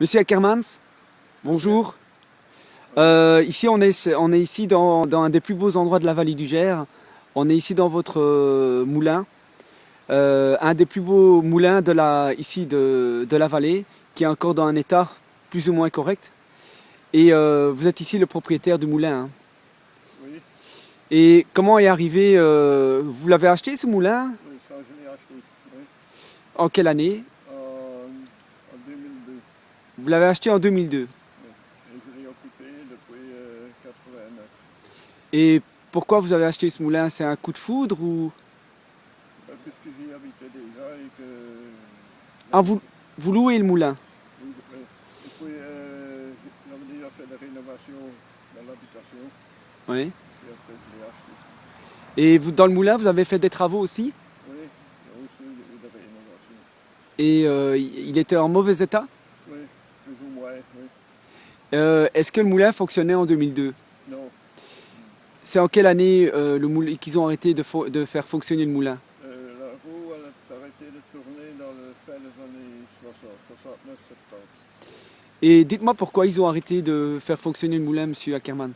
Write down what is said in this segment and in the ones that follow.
Monsieur Ackermans, bonjour. Ici, on est ici dans un des plus beaux endroits de la vallée du Gers. On est ici dans votre moulin, un des plus beaux moulins ici de la vallée, qui est encore dans un état plus ou moins correct. Et vous êtes ici le propriétaire du moulin, hein. Oui, Et comment est arrivé, vous l'avez acheté ce moulin? oui, ça je l'ai acheté. Oui, En quelle année? en 2002. Vous l'avez acheté en 2002. Oui. Et je l'ai occupé depuis 89. Et pourquoi vous avez acheté ce moulin? C'est un coup de foudre ou... Puisque j'y habitais déjà et que Ah, vous louez le moulin? oui, oui. Et puis j'avais déjà fait des rénovations dans l'habitation Oui. et après je l'ai acheté. Et vous, dans le moulin, vous avez fait des travaux aussi? Oui, il y a aussi eu des rénovations. Et il était en mauvais état? Oui, plus ou moins, oui. Est-ce que le moulin fonctionnait en 2002? Non, C'est en quelle année qu'ils ont arrêté de faire fonctionner le moulin? la roue elle a arrêté de tourner dans le fin des années 60, 69, 70. Et dites-moi pourquoi ils ont arrêté de faire fonctionner le moulin, monsieur Ackermans.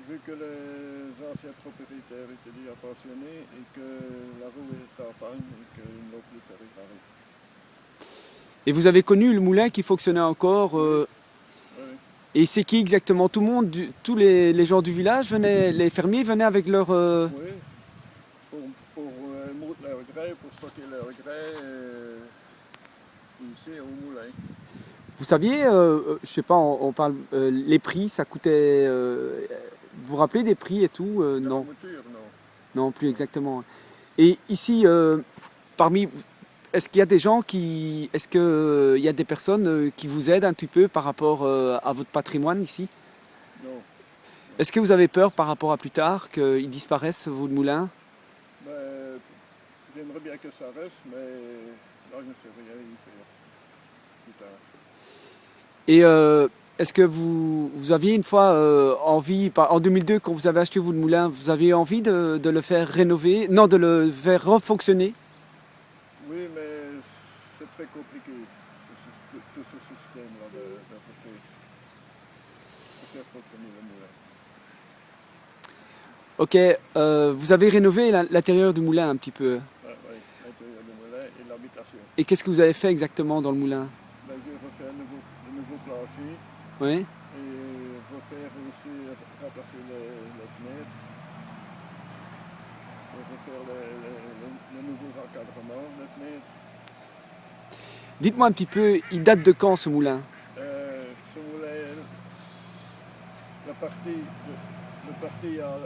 Vu que les anciens propriétaires étaient déjà pensionnés et que la roue est en panne et qu'ils n'ont plus fait réparer. Et vous avez connu le moulin qui fonctionnait encore Oui, oui, et c'est qui exactement? Tout le monde, tous les gens du village venaient, les fermiers venaient avec leur... oui, pour monter leur grès, pour stocker leur grès ici au moulin. Vous saviez, je sais pas, on parle... les prix, ça coûtait... vous vous rappelez des prix et tout? De la Non, mouture, non. non, plus Non. exactement. Et ici, parmi... Est-ce qu'il y a des gens qui... Est-ce qu'il y a des personnes qui vous aident un petit peu par rapport à votre patrimoine ici? Non. Non. Est-ce que vous avez peur par rapport à plus tard qu'ils disparaissent, vos moulins? Ben, j'aimerais bien que ça reste, mais là je ne sais rien y faire plus tard. Et est-ce que vous aviez une fois envie, en 2002, quand vous avez acheté votre moulin, vous aviez envie de le faire rénover, non, de le faire refonctionner? Oui, mais c'est très compliqué, tout ce système-là de faire fonctionner le moulin. Ok, vous avez rénové l'intérieur du moulin un petit peu. Ah, oui, l'intérieur du moulin et l'habitation. Et qu'est-ce que vous avez fait exactement dans le moulin? Ben, j'ai refait un nouveau plancher Oui. et refaire aussi, remplacer les fenêtres et refaire les nouveaux encadrements des fenêtres. Dites-moi un petit peu, il date de quand ce moulin? Ce moulin, le parti à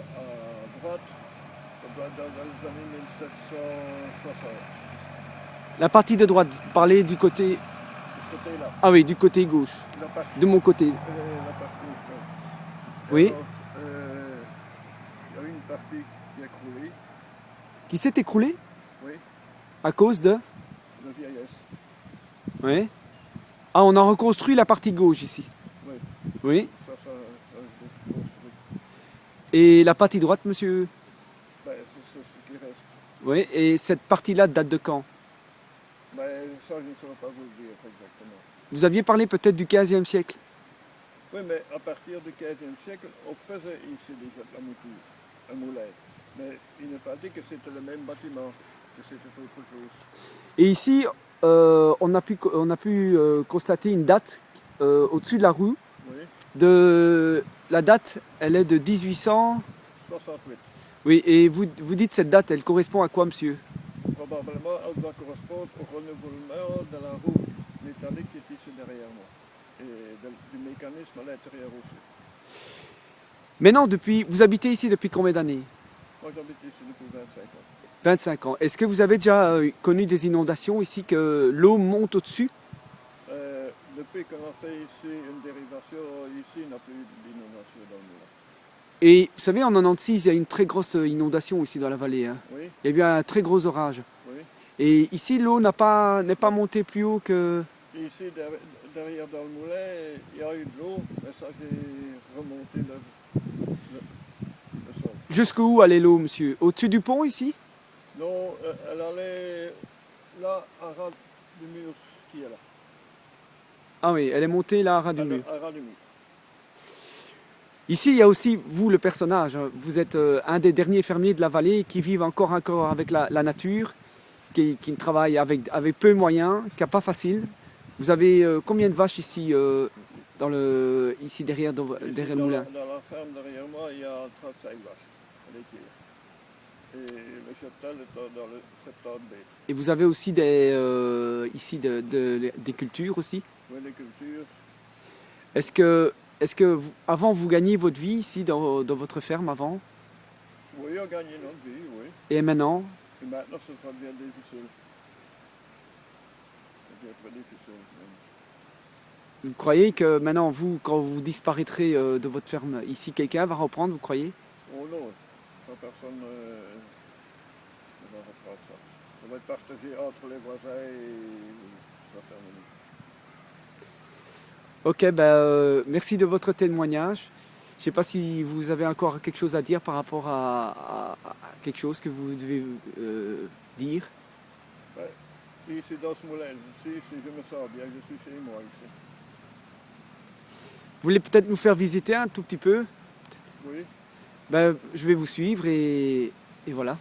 droite, ça doit être dans les années 1760. La partie de droite, vous parlez du côté... De ce côté-là. Ah oui, du côté gauche, La partie, de mon côté. la partie, ouais. Et Oui. alors, il y a une partie qui est écroulée, Qui s'est écroulé oui, à cause de... de vieillesse, Oui. Ah, on a reconstruit la partie gauche ici. oui. Oui. Ça je construit. Et la partie droite, monsieur? Ben, c'est ce qui reste. Oui. Et cette partie-là date de quand? Ben, ça, je ne saurais pas vous le dire exactement. Vous aviez parlé peut-être du 15e siècle. Oui, mais à partir du 15e siècle, on faisait ici déjà de la mouture, un moulin. Mais il n'est pas dit que c'était le même bâtiment, que c'était autre chose. Et ici, on a pu constater une date au-dessus de la rue. Oui, La date, elle est de 1800. 68. Oui, et vous dites cette date, elle correspond à quoi, monsieur? Probablement, elle doit correspondre au renouvellement de la roue métallique qui est ici derrière moi. Et du mécanisme à l'intérieur aussi. Maintenant, vous habitez ici depuis combien d'années? Moi, j'habite ici depuis 25 ans. 25 ans. Est-ce que vous avez déjà connu des inondations ici, que l'eau monte au-dessus? Depuis qu'on a fait ici une dérivation, ici, il n'y a plus d'inondation dans le moulin. Et vous savez, en 96, il y a eu une très grosse inondation ici dans la vallée, hein. Oui, Il y a eu un très gros orage. oui. Et ici, l'eau n'est pas montée plus haut que... Et ici, derrière dans le moulin, il y a eu de l'eau, mais ça, j'ai remonté le sol. Jusqu'où allait l'eau, monsieur? Au-dessus du pont, ici? Non, elle allait là, à ras du mur qui est là. Ah oui, elle est montée là à ras du mur. à ras du mur. Ici, il y a aussi vous, le personnage. Vous êtes un des derniers fermiers de la vallée qui vivent encore avec la nature, qui travaille avec peu de moyens, qui n'a pas facile. Vous avez combien de vaches ici, ici derrière, derrière le moulin? Dans la ferme derrière moi, il y a 35 vaches laitières. Et le cheptel est dans le 70 bêtes. Et vous avez aussi ici des cultures aussi? Oui, les cultures. Est-ce que avant vous gagnez votre vie ici dans votre ferme avant? Oui, on a gagné notre vie, oui. Et maintenant? Et maintenant, ça devient difficile. Ça devient très difficile. Même. Vous croyez que maintenant, vous, quand vous disparaîtrez de votre ferme ici, quelqu'un va reprendre, vous croyez? Oh non, ça, personne ne va reprendre ça. Ça va être partagé entre les voisins et ça termine. Ok, ben, merci de votre témoignage. Je ne sais pas si vous avez encore quelque chose à dire par rapport à quelque chose que vous devez dire. Ouais. Ici, dans ce moulin, ici, je me sens bien, je suis chez moi ici. Vous voulez peut-être nous faire visiter un tout petit peu? Oui. Ben, je vais vous suivre et voilà.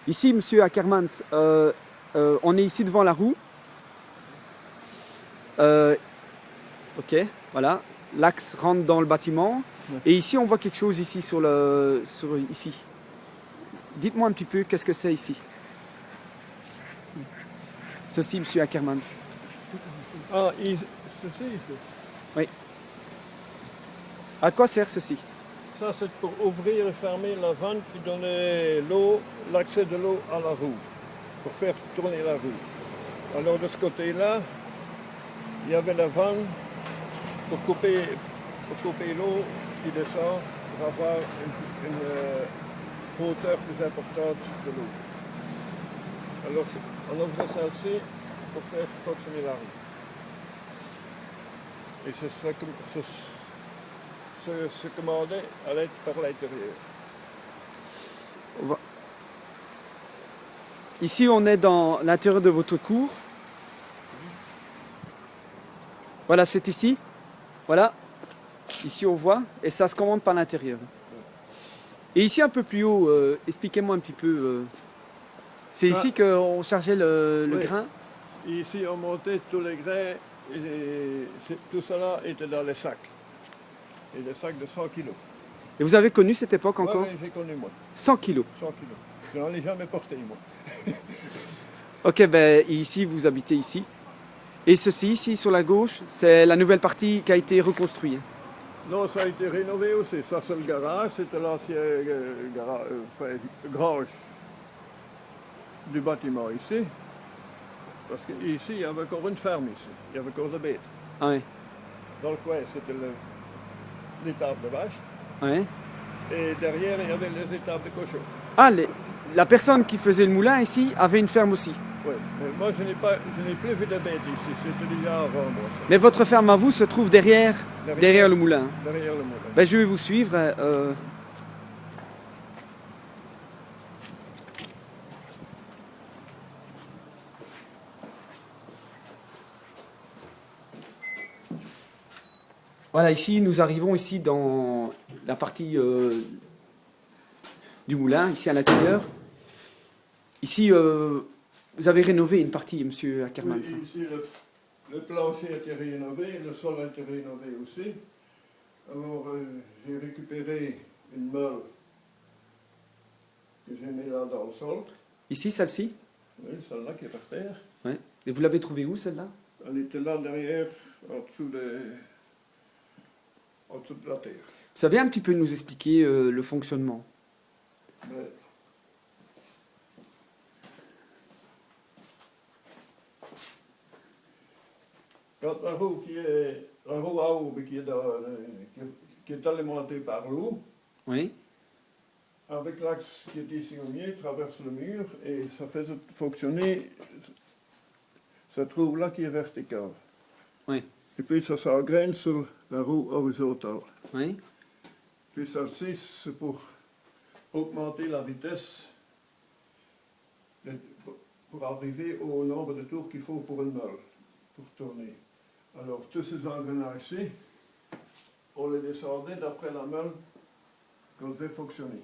Ici, monsieur Ackermans, on est ici devant la roue. Ok, voilà. L'axe rentre dans le bâtiment. Ouais. Et ici, on voit quelque chose ici ici. Dites-moi un petit peu, qu'est-ce que c'est ici? Ceci, monsieur Ackermans. Ah, ceci ici. Oui. À quoi sert ceci? Ça, c'est pour ouvrir et fermer la vanne qui donnait l'eau, l'accès de l'eau à la roue, pour faire tourner la roue. Alors, de ce côté-là, il y avait la vanne pour couper l'eau qui descend pour avoir une hauteur plus importante de l'eau. Alors, on ouvrait celle-ci pour faire fonctionner la roue. Et se commandait à l'être par l'intérieur. Ici, on est dans l'intérieur de votre cour. Voilà, c'est ici. Voilà. Ici, on voit. Et ça se commande par l'intérieur. Et ici, un peu plus haut, expliquez-moi un petit peu. C'est Ça, ici qu'on chargeait le oui. grain. Ici, on montait tous les grains et tout cela était dans les sacs. Et des sacs de 100 kilos. Et vous avez connu cette époque encore? Oui, j'ai connu moi. 100 kilos. 100 kilos. Je n'en ai jamais porté moi. Ok, ben ici, vous habitez ici. Et ceci, ici, sur la gauche, c'est la nouvelle partie qui a été reconstruite. Non, ça a été rénové aussi. Ça, c'est le garage. C'était l'ancien grange du bâtiment ici. Parce qu'ici, il y avait encore une ferme ici. Il y avait encore des bêtes. Ah ouais. Dans le coin, c'était l'étable de vache. Ouais. Et derrière, il y avait les étables de cochons. Ah, la personne qui faisait le moulin ici avait une ferme aussi. Oui, mais moi, je n'ai plus vu de bêtes ici. C'était déjà avant moi. Ça. Mais votre ferme à vous se trouve derrière le moulin. Derrière le moulin. Ben, je vais vous suivre. Voilà, ici, nous arrivons ici dans la partie du moulin, ici à l'intérieur. Ici, vous avez rénové une partie, monsieur Ackermans. Oui, ici, le plancher a été rénové, le sol a été rénové aussi. Alors, j'ai récupéré une meule que j'ai mis là dans le sol. Ici, celle-ci? Oui, celle-là qui est par terre. Ouais. Et vous l'avez trouvée où, celle-là? Elle était là derrière, en dessous de la terre. Vous savez un petit peu nous expliquer le fonctionnement? Mais, quand la roue à eau qui est alimentée par l'eau, Oui. avec l'axe qui est ici au milieu, traverse le mur et ça fait fonctionner cette roue-là qui est verticale. Oui. Et puis ça s'engraine sur la roue horizontale. Oui. Puis celle-ci, c'est pour augmenter la vitesse pour arriver au nombre de tours qu'il faut pour une meule, pour tourner. Alors, tous ces engrenages-ci, on les descendait d'après la meule qu'on devait fonctionner.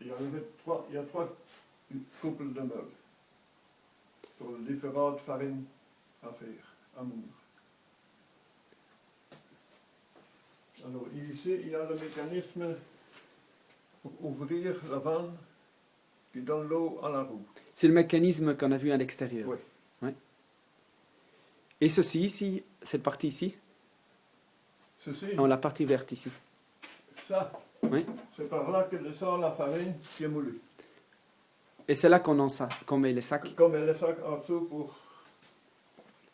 Il y a trois couples de meules pour les différentes farines à faire, à moudre. Alors ici, il y a le mécanisme pour ouvrir la vanne qui donne l'eau à la roue. C'est le mécanisme qu'on a vu à l'extérieur. Oui. Ouais. Et ceci ici, cette partie ici, Ceci, non, la partie verte ici. ça, Oui. c'est par là que descend la farine qui est moulue. Et c'est là qu'on met les sacs. Comme elle est sac en dessous pour...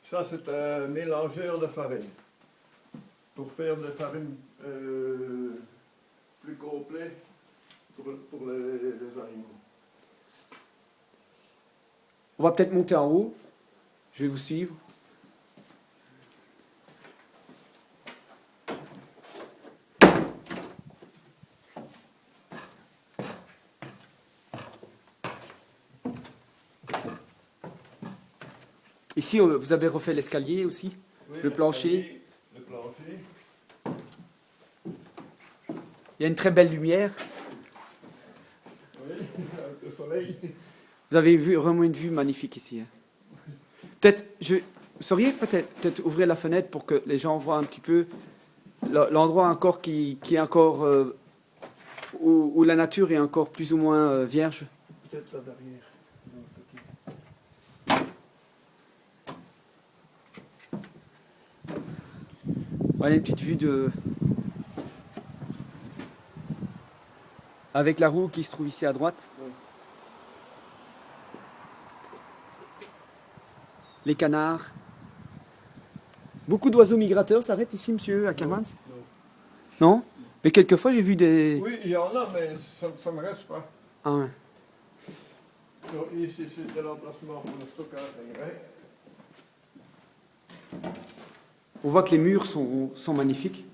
Ça, c'est un mélangeur de farine. Pour faire des farines plus complètes pour les animaux. On va peut-être monter en haut. Je vais vous suivre. Ici, vous avez refait l'escalier aussi, Oui, le plancher. Le plancher. Il y a une très belle lumière. Oui, avec le soleil. Vous avez vu vraiment une vue magnifique ici. Hein. Peut-être, vous sauriez peut-être ouvrir la fenêtre pour que les gens voient un petit peu l'endroit encore qui est encore où la nature est encore plus ou moins vierge. Peut-être là derrière. Voilà une petite vue avec la roue qui se trouve ici à droite. Oui. Les canards. Beaucoup d'oiseaux migrateurs s'arrêtent ici, monsieur Ackermans? Non. Non? Mais quelquefois j'ai vu des... Oui, il y en a, mais ça ne me reste pas. Ah ouais. Donc, ici, c'est l'emplacement pour le stockage des grains. On voit que les murs sont magnifiques.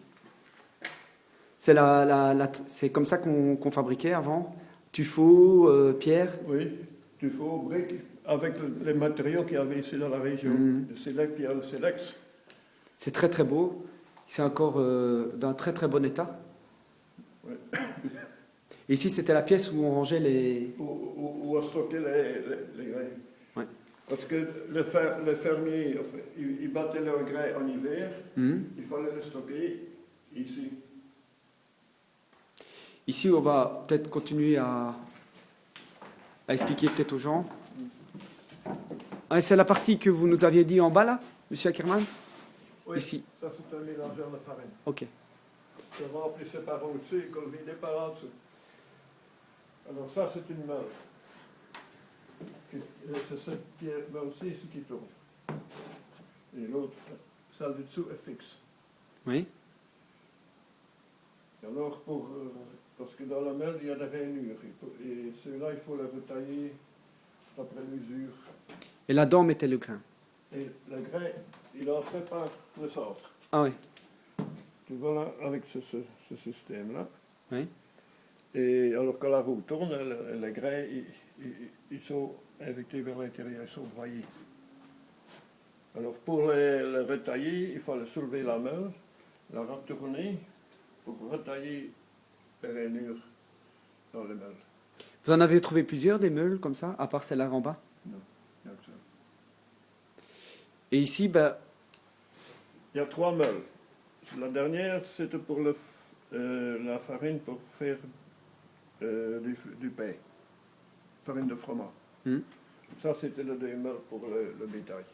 C'est c'est comme ça qu'on fabriquait avant. Tuffeau, pierre. Oui, tuffeau, briques, avec les matériaux qu'il y avait ici dans la région. Le Select, il y a le Selex. C'est très très beau. C'est encore d'un très très bon état. Oui. Et ici, c'était la pièce où on rangeait les... Où on stockait les grains. Ouais. Parce que les fermiers, enfin, ils battaient leurs grains en hiver, il fallait les stocker ici. Ici, on va peut-être continuer à expliquer peut-être aux gens. Ah, c'est la partie que vous nous aviez dit en bas là, monsieur Ackermans? Oui, Ici. ça c'est un mélangeur de farine. Ok. C'est remplissé par au-dessus et qu'on vide par en dessous. Alors ça c'est une meule. C'est cette meule-ci ici qui tourne. Et l'autre, celle du dessous est fixe. Oui. Alors parce que dans la meule il y a des rainures. Et ceux-là il faut les retailler d'après l'usure. Et là-dedans, on mettait le grain. Et le grain, il entrait par le centre. Ah oui. Tu vois là, avec ce système-là. Oui. Et alors que la roue tourne, les grains, ils sont injectés vers l'intérieur, ils sont broyés. Alors pour les retailler, il fallait soulever la meule, la retourner pour retailler les rainures dans les meules. Vous en avez trouvé plusieurs des meules comme ça, à part celle-là en bas? Non, il y a que ça. Et ici, ben, Il y a 3 meules. La dernière, c'était pour la farine pour faire du pain, farine de fromage. Ça, c'était le 2 meules pour le bétail.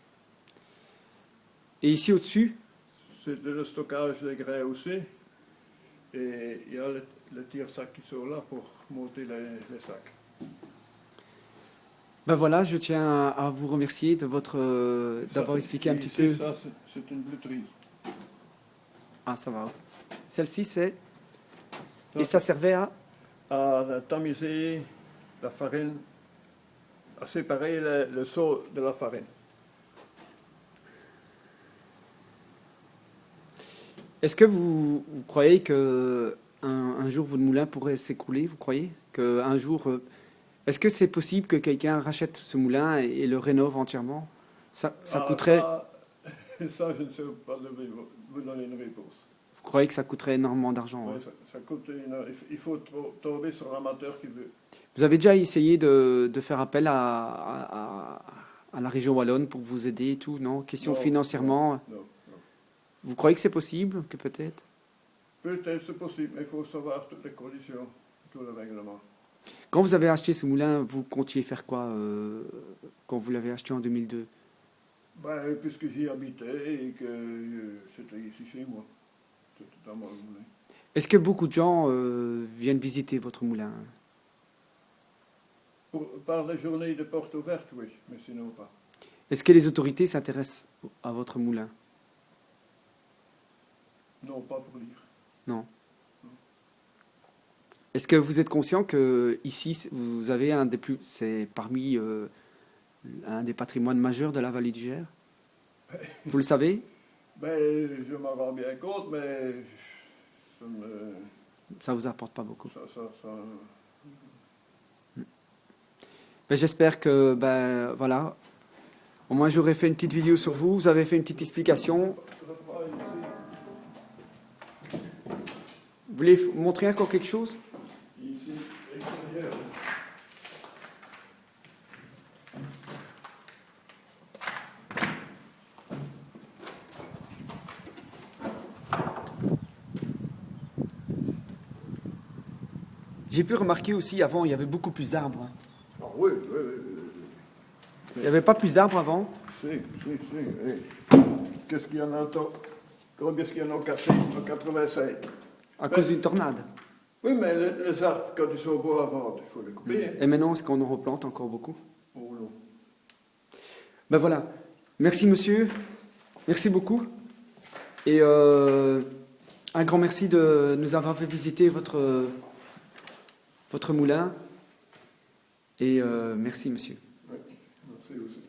et ici au-dessus, C'était le stockage des grains aussi. Et il y a le tire-sac qui sont là pour monter les sacs. ben voilà, je tiens à vous remercier de d'avoir expliqué un petit peu. Ça, c'est une bluterie. Ah, ça va. Celle-ci, c'est... Et ça servait À tamiser la farine, à séparer le seau de la farine. Est-ce que vous croyez que un jour votre moulin pourrait s'écrouler, vous croyez? Qu'un jour, est-ce que c'est possible que quelqu'un rachète ce moulin et le rénove entièrement? Ça coûterait, Ça, je ne sais pas vous donner une réponse. vous croyez que ça coûterait énormément d'argent? Ouais, Ouais. ça coûte il faut tomber sur l'amateur qui veut. Vous avez déjà essayé de faire appel à la région wallonne pour vous aider et tout, non? Question Non, financièrement, Non, non. vous croyez que c'est possible, que peut-être? Peut-être c'est possible, mais il faut savoir toutes les conditions, tout le règlement. Quand vous avez acheté ce moulin, vous comptiez faire quoi quand vous l'avez acheté en 2002? Ben, puisque j'y habitais et que c'était ici chez moi. C'était dans mon moulin. Est-ce que beaucoup de gens viennent visiter votre moulin? Par les journées de portes ouvertes, oui, mais sinon pas. Est-ce que les autorités s'intéressent à votre moulin? Non, pas pour lire. Non. Est-ce que vous êtes conscient que ici vous avez c'est parmi un des patrimoines majeurs de la vallée du Gers? Vous le savez? Ben, je m'en rends bien compte, mais ça me... Ça vous apporte pas beaucoup. Ça, Ben, j'espère que voilà. Au moins j'aurais fait une petite vidéo sur vous. Vous avez fait une petite explication. Vous voulez montrer encore quelque chose? Ici, extérieur. J'ai pu remarquer aussi avant, il y avait beaucoup plus d'arbres. Hein. Ah oui, oui, oui. Il n'y avait pas plus d'arbres avant? Si. Oui. Qu'est-ce qu'il y en a tant? Combien est-ce qu'il y en a cassé en 85? À cause d'une tornade. Oui, mais les arbres, quand ils sont beaux à vendre, il faut les couper. Hein. Et maintenant, est-ce qu'on en replante encore beaucoup? Oh non. Ben voilà. Merci monsieur. Merci beaucoup. Et un grand merci de nous avoir fait visiter votre moulin. Et merci monsieur. Oui, merci aussi.